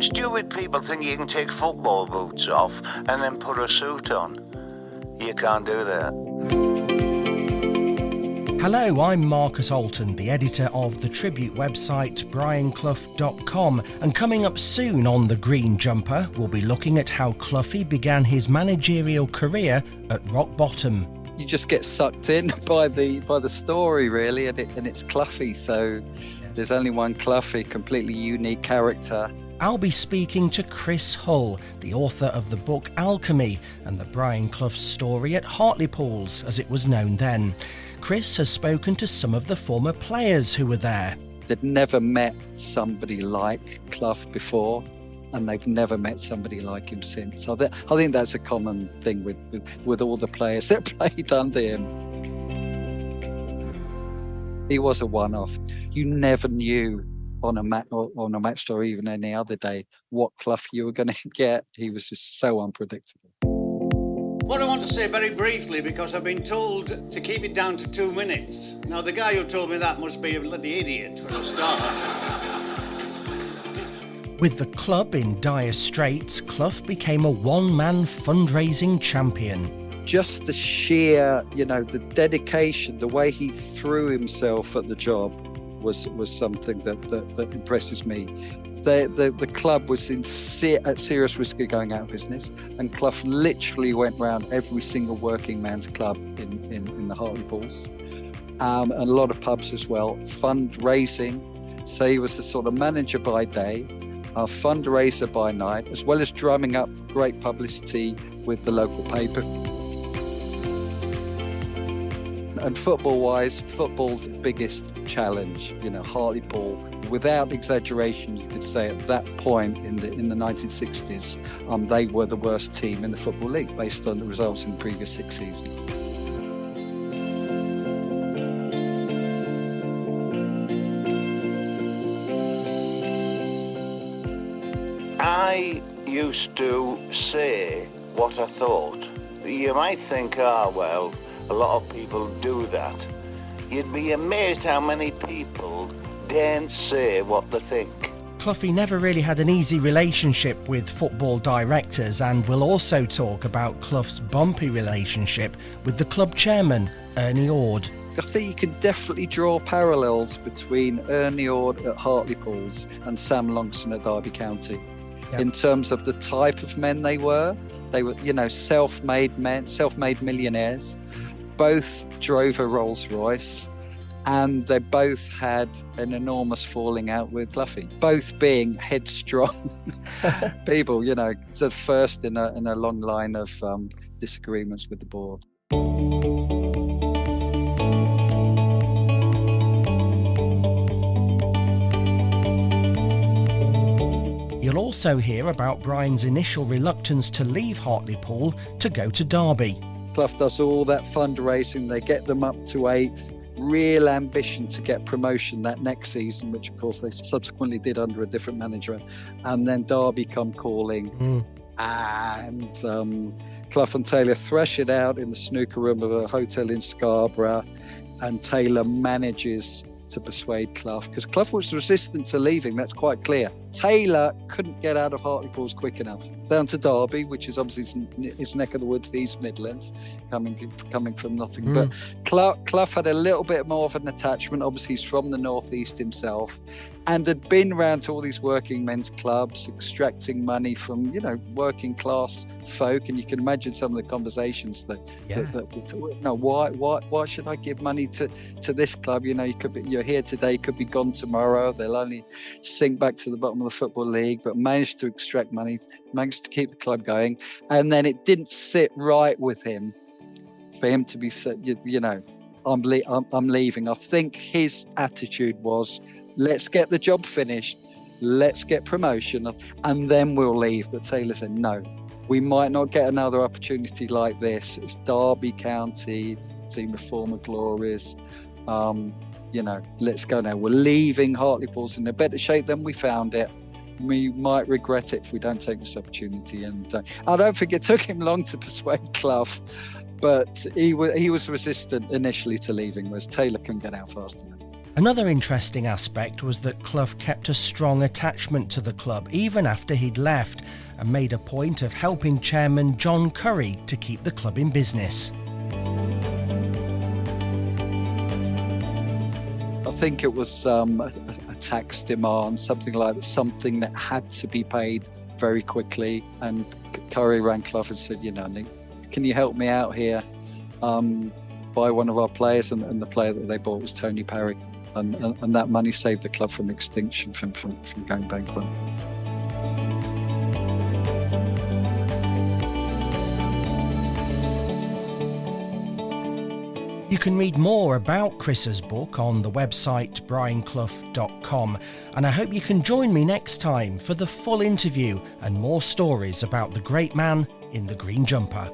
Stupid people think you can take football boots off and then put a suit on. You can't do that. Hello, I'm Marcus Alton, the editor of the tribute website brianclough.com, and coming up soon on The Green Jumper, we'll be looking at how Cloughie began his managerial career at rock bottom. You just get sucked in by the story, really, and it's Cloughie, so there's only one Cloughie, completely unique character. I'll be speaking to Chris Hull, the author of the book Alchemy and the Brian Clough story at Hartlepools, as it was known then. Chris has spoken to some of the former players who were there. They'd never met somebody like Clough before, and they've never met somebody like him since. I think that's a common thing with all the players that played under him. He was a one-off. You never knew on a match day or even any other day what Clough you were going to get. He was just so unpredictable. What I want to say very briefly, because I've been told to keep it down to 2 minutes. Now, the guy who told me that must be a bloody idiot for a start. With the club in dire straits, Clough became a one-man fundraising champion. Just the sheer, the dedication, the way he threw himself at the job was something that impresses me. The club was at serious risk of going out of business, and Clough literally went round every single working man's club in the Hartlepools, and a lot of pubs as well, fundraising. So he was the sort of manager by day, a fundraiser by night, as well as drumming up great publicity with the local paper. And football-wise, football's biggest challenge, Hartlepool, without exaggeration, you could say at that point in the 1960s, they were the worst team in the Football League based on the results in the previous 6 seasons. I used to say what I thought. You might think, well, a lot of people do that. You'd be amazed how many people daren't say what they think. Cloughie never really had an easy relationship with football directors, and we'll also talk about Clough's bumpy relationship with the club chairman, Ernie Ord. I think you can definitely draw parallels between Ernie Ord at Hartlepools and Sam Longston at Derby County. Yep. In terms of the type of men they were, self-made men, self-made millionaires. Both drove a Rolls Royce, and they both had an enormous falling out with Cloughie, both being headstrong people, sort of first in a long line of disagreements with the board. You'll also hear about Brian's initial reluctance to leave Hartlepool to go to Derby. Clough does all that fundraising, they get them up to 8th, real ambition to get promotion that next season, which of course they subsequently did under a different manager, and then Derby come calling, and Clough and Taylor thresh it out in the snooker room of a hotel in Scarborough, and Taylor manages to persuade Clough, because Clough was resistant to leaving, that's quite clear. Taylor couldn't get out of Hartlepools quick enough. Down to Derby, which is obviously his neck of the woods, the East Midlands, coming from nothing. But Clough had a little bit more of an attachment. Obviously, he's from the northeast himself, and had been round to all these working men's clubs, extracting money from working class folk. And you can imagine some of the conversations why should I give money to this club? You're here today, could be gone tomorrow. They'll only sink back to the bottom of the Football League, but managed to extract money, managed to keep the club going. And then it didn't sit right with him for him to be said, I'm leaving. I think his attitude was, let's get the job finished, let's get promotion, and then we'll leave. But Taylor said, no, we might not get another opportunity like this. It's Derby County, team of former glories. Let's go now. We're leaving Hartlepools in a better shape than we found it. We might regret it if we don't take this opportunity. And I don't think it took him long to persuade Clough, but he was resistant initially to leaving, whereas Taylor couldn't get out fast enough. Another interesting aspect was that Clough kept a strong attachment to the club even after he'd left, and made a point of helping chairman John Curry to keep the club in business. I think it was a tax demand, something like that, something that had to be paid very quickly. And Curry rang Clough and said, Nick, can you help me out here? Buy one of our players, and the player that they bought was Tony Parry. And that money saved the club from extinction, from going bankrupt. You can read more about Chris's book on the website brianclough.com, and I hope you can join me next time for the full interview and more stories about the great man in the green jumper.